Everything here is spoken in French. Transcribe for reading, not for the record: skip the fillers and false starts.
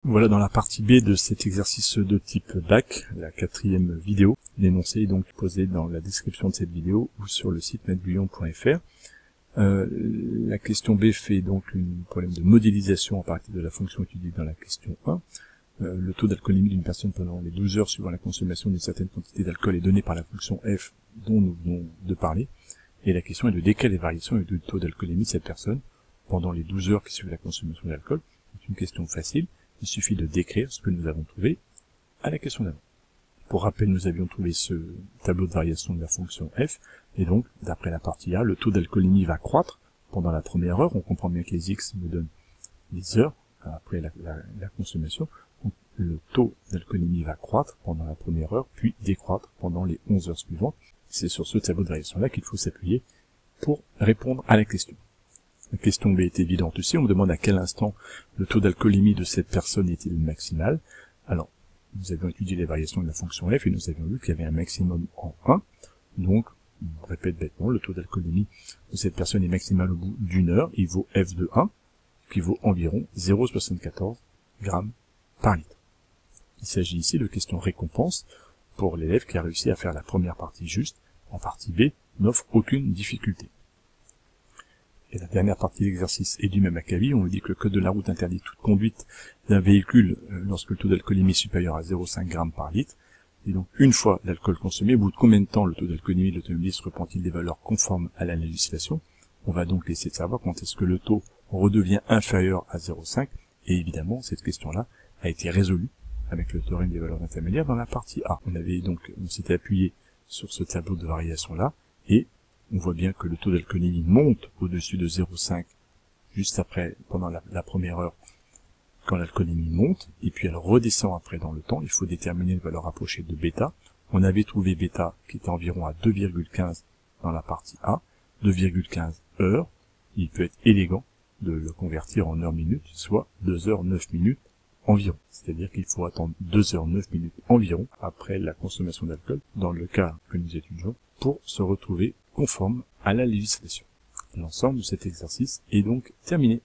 Voilà dans la partie B de cet exercice de type bac, la 4e vidéo. L'énoncé est donc posé dans la description de cette vidéo ou sur le site maîtrebouillon.fr. La question B fait donc un problème de modélisation à partir de la fonction étudiée dans la question 1. Le taux d'alcoolémie d'une personne pendant les 12 heures suivant la consommation d'une certaine quantité d'alcool est donné par la fonction f dont nous venons de parler. Et la question est de décrire les variations du taux d'alcoolémie de cette personne pendant les 12 heures qui suivent la consommation d'alcool. C'est une question facile. Il suffit de décrire ce que nous avons trouvé à la question d'avant. Pour rappel, nous avions trouvé ce tableau de variation de la fonction f, et donc, d'après la partie A, le taux d'alcoolémie va croître pendant la première heure. On comprend bien que les x me donnent les heures après la consommation. Donc, le taux d'alcoolémie va croître pendant la première heure, puis décroître pendant les 11 heures suivantes. C'est sur ce tableau de variation-là qu'il faut s'appuyer pour répondre à la question. La question B est évidente aussi, on me demande à quel instant le taux d'alcoolémie de cette personne est-il maximal. Alors, nous avions étudié les variations de la fonction f et nous avions vu qu'il y avait un maximum en 1. Donc, on répète bêtement, le taux d'alcoolémie de cette personne est maximal au bout d'une heure, il vaut f de 1, qui vaut environ 0,74 grammes par litre. Il s'agit ici de questions récompense pour l'élève qui a réussi à faire la première partie juste. La partie B n'offre aucune difficulté. Et la dernière partie de l'exercice est du même acabit. On nous dit que le code de la route interdit toute conduite d'un véhicule lorsque le taux d'alcoolémie est supérieur à 0,5 g par litre. Et donc, une fois l'alcool consommé, au bout de combien de temps le taux d'alcoolémie de l'automobiliste reprend-il des valeurs conformes à la législation? On va donc essayer de savoir quand est-ce que le taux redevient inférieur à 0,5. Et évidemment, cette question-là a été résolue avec le théorème des valeurs intermédiaires dans la partie A. On s'était appuyé sur ce tableau de variation-là, et on voit bien que le taux d'alcoolémie monte au-dessus de 0,5 juste après, pendant la première heure, quand l'alcoolémie monte, et puis elle redescend après dans le temps. Il faut déterminer une valeur approchée de bêta. On avait trouvé bêta qui était environ à 2,15 dans la partie A, 2,15 heures. Il peut être élégant de le convertir en heures minutes, soit 2 heures 9 minutes environ. C'est-à-dire qu'il faut attendre 2 heures 9 minutes environ après la consommation d'alcool, dans le cas que nous étudions, pour se retrouver conforme à la législation. L'ensemble de cet exercice est donc terminé.